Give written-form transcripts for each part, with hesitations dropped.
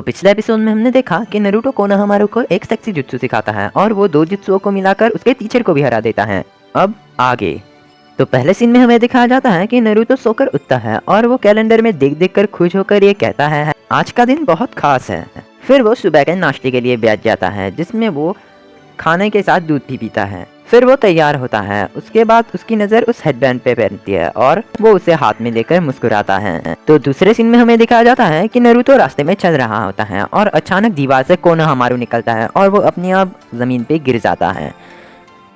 तो पिछले एपिसोड में हमने देखा कि नारुतो कोनोहामारू को एक सेक्सी जुत्सु सिखाता है और वो दो जुत्सुओं को मिलाकर उसके टीचर को भी हरा देता है। अब आगे तो पहले सीन में हमें दिखाया जाता है कि नारुतो सोकर उठता है और वो कैलेंडर में देख देख कर खुश होकर ये कहता है आज का दिन बहुत खास है। फिर वो सुबह के नाश्ते के लिए बैठ जाता है जिसमें वो खाने के साथ दूध भी पीता है। फिर वो तैयार होता है। उसके बाद उसकी नज़र उस हेडबैंड पे पड़ती है और वो उसे हाथ में लेकर मुस्कुराता है। तो दूसरे सीन में हमें दिखाया जाता है कि नारुतो रास्ते में चल रहा होता है और अचानक दीवार से कोनोहामारू निकलता है और वो अपने आप जमीन पे गिर जाता है।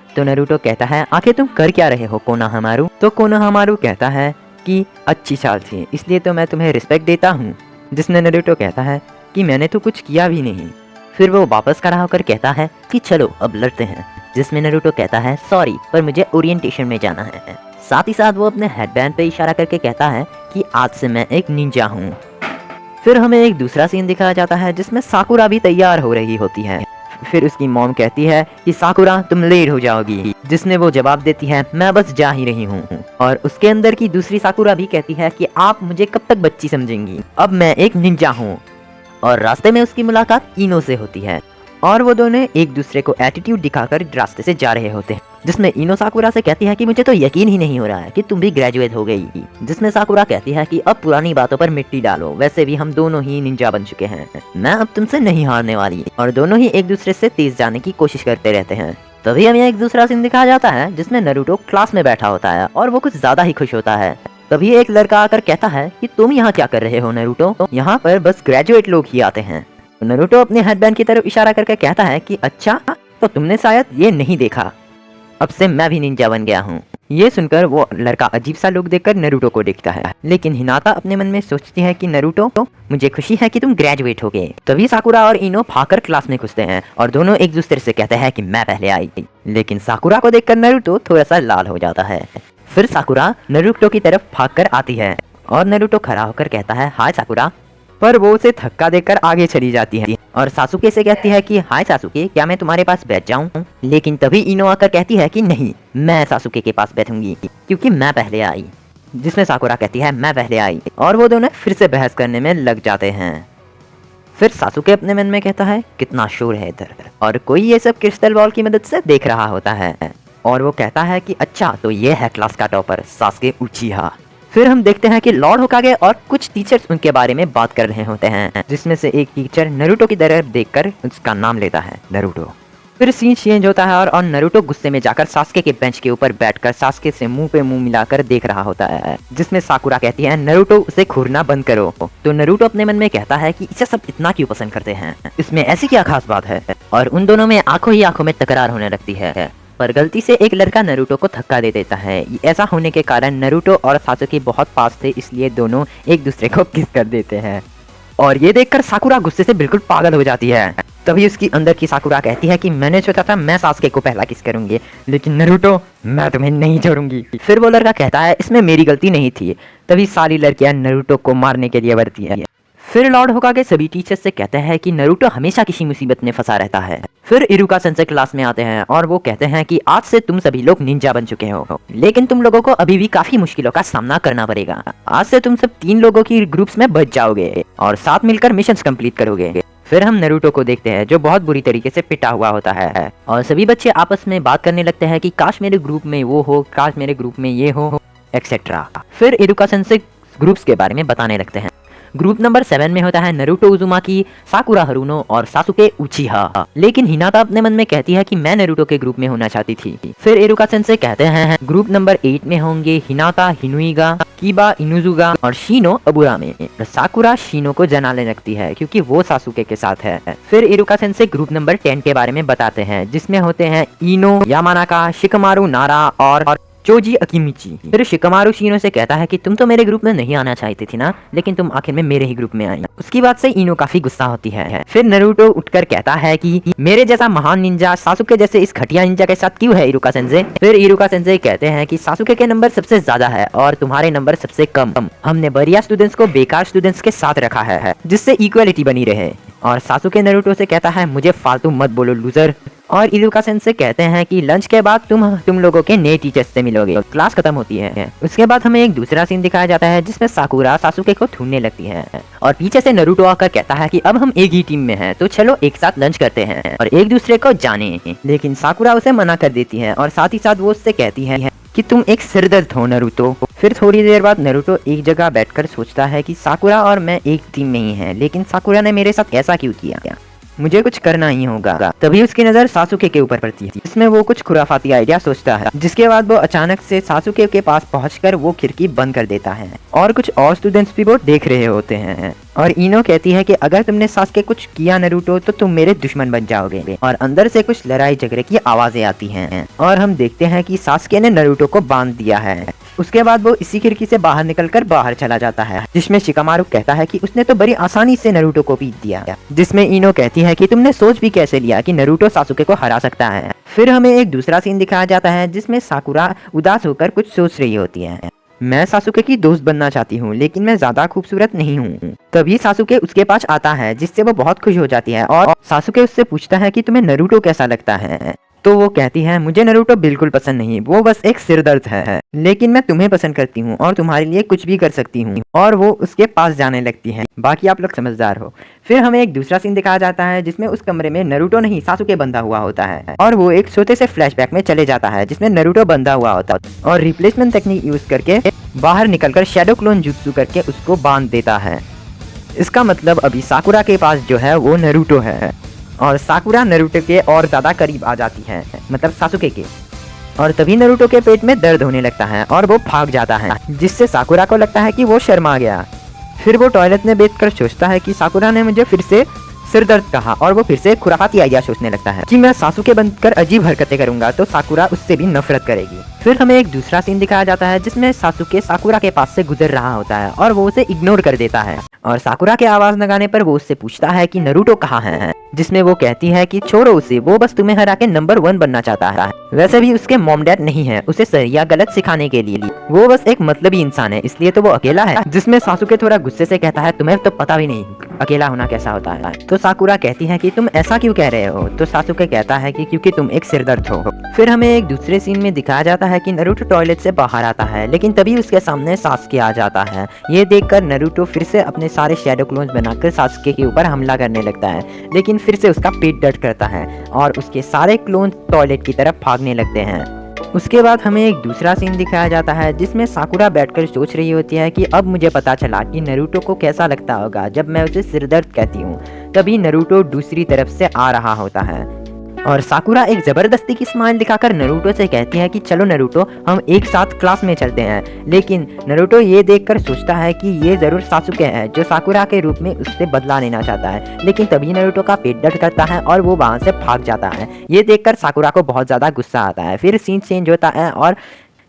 तो नारुतो कहता है आखिर तुम कर क्या रहे हो कोनोहामारू। तो कोनोहामारू कहता है कि अच्छी चाल थी इसलिए तो मैं तुम्हें रिस्पेक्ट देता हूँ। जिसमें नारुतो कहता है कि मैंने तो कुछ किया भी नहीं। फिर वो वापस खड़ा होकर कहता है कि चलो अब लड़ते हैं। जिसमें नारुतो कहता है सॉरी पर मुझे ओरिएंटेशन में जाना है। साथ ही साथ वो अपने हेडबैंड पे इशारा करके कहता है कि आज से मैं एक निंजा हूँ। फिर हमें एक दूसरा सीन दिखाया जाता है जिसमें साकुरा भी तैयार हो रही होती है। फिर उसकी मॉम कहती है कि साकुरा तुम लेट हो जाओगी। जिसमें वो जवाब देती है मैं बस जा ही रही हूँ। और उसके अंदर की दूसरी साकुरा भी कहती है कि आप मुझे कब तक बच्ची समझेंगी, अब मैं एक निंजा हूँ। और रास्ते में उसकी मुलाकात इनो से होती है और वो दोनों एक दूसरे को एटीट्यूड दिखाकर रास्ते से जा रहे होते हैं। जिसमें इनो साकुरा से कहती है कि मुझे तो यकीन ही नहीं हो रहा है कि तुम भी ग्रेजुएट हो गई। जिसमें साकुरा कहती है कि अब पुरानी बातों पर मिट्टी डालो, वैसे भी हम दोनों ही निंजा बन चुके हैं, मैं अब तुमसे नहीं हारने वाली। और दोनों ही एक दूसरे से तेज जाने की कोशिश करते रहते हैं। तभी हमें एक दूसरा सीन दिखाया जाता है जिसमें नारुतो क्लास में बैठा होता है और वो कुछ ज्यादा ही खुश होता है। तभी एक लड़का आकर कहता है कि तुम यहाँ क्या कर रहे हो नारुतो, यहाँ पर बस ग्रेजुएट लोग ही आते हैं। नारुतो अपने हेडबैंड की तरफ इशारा करके कहता है कि अच्छा तो तुमने शायद ये नहीं देखा, अब से मैं भी निंजा बन गया हूँ। ये सुनकर वो लड़का अजीब सा लुक देखकर नारुतो को देखता है। लेकिन हिनाता अपने मन में सोचती है कि नारुतो मुझे खुशी है कि तुम ग्रेजुएट हो गए। तभी साकुरा और इनो भागकर क्लास में घुसते हैं और दोनों एक दूसरे से कहते हैं कि मैं पहले आई। लेकिन साकुरा को देखकर नारुतो थोड़ा सा लाल हो जाता है। फिर साकुरा नारुतो की तरफ भागकर आती है और नारुतो खड़ा होकर कहता है हाय साकुरा, पर वो उसे धक्का देकर आगे चली जाती है और सासुके से कहती है कि हाय सासुके, क्या मैं तुम्हारे पास बैठ जाऊं। लेकिन तभी इनो आकर कहती है कि नहीं, मैं सासुके के पास बैठूंगी क्योंकि मैं पहले आई। जिसमें साकुरा कहती है मैं पहले आई और वो दोनों फिर से बहस करने में लग जाते हैं। फिर सासुके अपने मन में कहता है कितना शोर है इधर, और कोई ये सब क्रिस्टल बॉल की मदद से देख रहा होता है। और वो कहता है कि अच्छा तो ये है क्लास का टॉपर सासुके उचिहा। फिर हम देखते हैं कि लॉर्ड होकागे और कुछ टीचर्स उनके बारे में बात कर रहे होते हैं। जिसमें से एक टीचर नारुतो की तरफ देखकर उसका नाम लेता है नारुतो। फिर सीन चेंज होता है और नारुतो गुस्से में जाकर सासुके के बेंच के ऊपर बैठकर सासुके से मुंह पे मुंह मिलाकर देख रहा होता है। जिसमें साकुरा कहती है नारुतो उसे घूरना बंद करो। तो नारुतो अपने मन में कहता है कि इसे सब इतना क्यों पसंद करते हैं, इसमें ऐसी क्या खास बात है। और उन दोनों में आंखों ही आंखों में तकरार होने लगती है। पर गलती से एक लड़का नारुतो को धक्का दे देता है। ऐसा होने के कारण नारुतो और सासुके बहुत पास थे, इसलिए दोनों एक दूसरे को किस कर देते हैं। और ये देखकर साकुरा गुस्से से बिल्कुल पागल हो जाती है। तभी उसकी अंदर की साकुरा कहती है कि मैंने सोचा था मैं सासुके को पहला किस करूंगी, लेकिन नारुतो मैं तुम्हें नहीं छोड़ूंगी। फिर वो लड़का कहता है इसमें मेरी गलती नहीं थी। तभी सारी लड़कियां नारुतो को मारने के लिए बढ़ती है। फिर लॉर्ड होकागे सभी टीचर्स से कहते हैं कि नारुतो हमेशा किसी मुसीबत में फंसा रहता है। फिर इरुका सेंसेई क्लास में आते हैं और वो कहते हैं कि आज से तुम सभी लोग निंजा बन चुके हो, लेकिन तुम लोगों को अभी भी काफी मुश्किलों का सामना करना पड़ेगा। आज से तुम सब 3 लोगों की ग्रुप्स में बच जाओगे और साथ मिलकर मिशंस कंप्लीट करोगे। फिर हम नारुतो को देखते हैं जो बहुत बुरी तरीके से पिटा हुआ होता है और सभी बच्चे आपस में बात करने लगते हैं कि काश मेरे ग्रुप में वो हो, काश मेरे ग्रुप में ये हो, एक्सेट्रा। फिर इरुका सेंसेई ग्रुप्स के बारे में बताने लगते हैं। ग्रुप नंबर 7 में होता है नारुतो उजुमाकी, साकुरा हारुनो और सासुके उचिहा। लेकिन हिनाता अपने मन में कहती है कि मैं नारुतो के ग्रुप में होना चाहती थी। फिर इरुका सेंसेई कहते हैं ग्रुप नंबर 8 में होंगे हिनाता हिनुइगा, कीबा इनुजुगा और शिनो अबुरामे। साकुरा शिनो को जनाने लगती है क्योंकि वो सासुके के साथ है। फिर इरुका सेंसेई ग्रुप नंबर 10 के बारे में बताते हैं जिसमें होते हैं इनो, यामानाका, शिकमारू नारा और चोजी अकिमिची। फिर शिकमारू शिनो से कहता है कि तुम तो मेरे ग्रुप में नहीं आना चाहती थी ना, लेकिन तुम आखिर में मेरे ही ग्रुप में आई। उसकी बात से इनो काफी गुस्सा होती है। फिर नारुतो उठकर कहता है कि मेरे जैसा महान निंजा सासुके जैसे इस घटिया निंजा के साथ क्यों है इरुका सेंसेई। फिर इरुका सेंसेई कहते हैं कि सासुके के नंबर सबसे ज्यादा है और तुम्हारे नंबर सबसे कम। हमने बढ़िया स्टूडेंट्स को बेकार स्टूडेंट्स के साथ रखा है जिससे इक्वालिटी बनी रहे। और सासुके नारुतो से कहता है मुझे फालतू मत बोलो लूजर। और इरुका सेंसेई कहते हैं कि लंच के बाद तुम लोगों के नए टीचर्स से मिलोगे। क्लास खत्म होती है। उसके बाद हमें एक दूसरा सीन दिखाया जाता है जिसमें साकुरा सासुके को ढूंढने लगती है और पीछे से नारुतो आकर कहता है कि अब हम एक ही टीम में हैं, तो चलो एक साथ लंच करते हैं और एक दूसरे को जाने। लेकिन साकुरा उसे मना कर देती है और साथ ही साथ वो उससे कहती है कि तुम एक सिरदर्द हो नारुतो। फिर थोड़ी देर बाद नारुतो एक जगह बैठकर सोचता है कि साकुरा और मैं एक टीम में ही हैं, लेकिन साकुरा ने मेरे साथ ऐसा क्यों किया, मुझे कुछ करना ही होगा। तभी उसकी नजर सासुके के ऊपर पड़ती है, जिसमें वो कुछ खुराफाती आइडिया सोचता है, जिसके बाद वो अचानक से सासुके के पास पहुंचकर वो खिड़की बंद कर देता है और कुछ और स्टूडेंट्स भी वो देख रहे होते हैं। और इनो कहती है कि अगर तुमने सासुके कुछ किया नारुतो तो तुम मेरे दुश्मन बन जाओगे। और अंदर से कुछ लड़ाई झगड़े की आवाजें आती हैं और हम देखते हैं कि सासुके ने नारुतो को बांध दिया है। उसके बाद वो इसी खिड़की से बाहर निकलकर बाहर चला जाता है, जिसमें शिकामारु कहता है कि उसने तो बड़ी आसानी से नारुतो को पीट दिया। जिसमें इनो कहती है कि तुमने सोच भी कैसे लिया कि नारुतो सासुके को हरा सकता है। फिर हमें एक दूसरा सीन दिखाया जाता है जिसमें साकुरा उदास होकर कुछ सोच रही होती है। मैं सासुके की दोस्त बनना चाहती हूँ, लेकिन मैं ज्यादा खूबसूरत नहीं हूँ। तभी सासुके उसके पास आता है, जिससे वो बहुत खुश हो जाती है और सासुके उससे पूछता है कि तुम्हें नारुतो कैसा लगता है। तो वो कहती है मुझे नारुतो बिल्कुल पसंद नहीं, वो बस एक सिरदर्द है, लेकिन मैं तुम्हें पसंद करती हूँ और तुम्हारे लिए कुछ भी कर सकती हूँ। और वो उसके पास जाने लगती है। बाकी आप लोग समझदार हो। फिर हमें एक दूसरा सीन दिखाया जाता है जिसमें उस कमरे में नारुतो नहीं सासुके बंधा हुआ होता है और वो एक छोटे से फ्लैशबैक में चले जाता है जिसमें नारुतो बंधा हुआ होता है और रिप्लेसमेंट टेक्निक यूज करके बाहर निकलकर शैडो क्लोन जुत्सु करके उसको बांध देता है। इसका मतलब अभी साकुरा के पास जो है वो नारुतो है और साकुरा नारुतो के और ज्यादा करीब आ जाती है, मतलब सासुके के। और तभी नारुतो के पेट में दर्द होने लगता है और वो भाग जाता है, जिससे साकुरा को लगता है कि वो शर्मा गया। फिर वो टॉयलेट में बैठकर सोचता है कि साकुरा ने मुझे फिर से सिरदर्द कहा और वो फिर से खुराफाती आइडिया सोचने लगता है कि मैं सासुके बनकर अजीब हरकतें करूंगा तो साकुरा उससे भी नफरत करेगी। फिर हमें एक दूसरा सीन दिखाया जाता है जिसमें सासुके साकुरा के पास से गुजर रहा होता है और वो उसे इग्नोर कर देता है और साकुरा के आवाज लगाने पर वो उससे पूछता है कि नारुतो कहाँ है, जिसमें वो कहती है कि छोड़ो उसे, वो बस तुम्हें हरा के नंबर 1 बनना चाहता है। वैसे भी उसके मॉम डैड नहीं है उसे सही या गलत सिखाने के लिए, वो बस एक मतलबी इंसान है, इसलिए तो वो अकेला है। जिसमें सासुके थोड़ा गुस्से से कहता है तुम्हें तो पता भी नहीं अकेला होना कैसा होता है। तो साकुरा कहती है कि तुम ऐसा क्यों कह रहे हो। तो सासुके कहता है कि क्योंकि तुम एक सिरदर्द हो। फिर हमें एक दूसरे सीन में दिखाया जाता है कि नारुतो टॉयलेट से बाहर आता है, लेकिन तभी उसके सामने सासुके आ जाता है। ये देखकर नारुतो फिर से अपने सारे शैडो क्लोन्स बनाकर सासुके के ऊपर हमला करने लगता है, लेकिन फिर से उसका पेट दर्द करता है और उसके सारे क्लोन्स टॉयलेट की तरफ भागने लगते हैं। उसके बाद हमें एक दूसरा सीन दिखाया जाता है जिसमें साकुरा बैठकर सोच रही होती है कि अब मुझे पता चला कि नारुतो को कैसा लगता होगा जब मैं उसे सिरदर्द कहती हूँ। तभी नारुतो दूसरी तरफ से आ रहा होता है और साकुरा एक जबरदस्ती की स्माइल दिखाकर नारुतो से कहती है कि चलो नारुतो हम एक साथ क्लास में चलते हैं। लेकिन नारुतो ये देखकर सोचता है कि ये जरूर सासुके है जो साकुरा के रूप में उससे बदला लेना चाहता है, लेकिन तभी नारुतो का पेट दर्द करता है और वो वहां से भाग जाता है। ये देखकर साकुरा को बहुत ज्यादा गुस्सा आता है। फिर सीन चेंज होता है और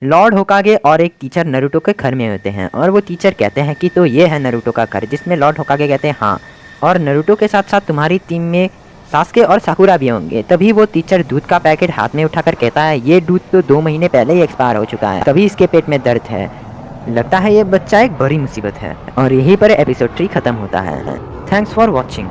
लॉर्ड होकागे और एक टीचर नारुतो के घर में होते हैं और वो टीचर कहते हैं कि तो ये है नारुतो का घर, जिसमें लॉर्ड होकागे कहते हैं हाँ, और नारुतो के साथ साथ तुम्हारी टीम में सासुके और साकुरा भी होंगे। तभी वो टीचर दूध का पैकेट हाथ में उठाकर कहता है ये दूध तो 2 महीने पहले ही एक्सपायर हो चुका है, तभी इसके पेट में दर्द है। लगता है ये बच्चा एक बड़ी मुसीबत है। और यहीं पर एपिसोड 3 खत्म होता है। Thanks for watching.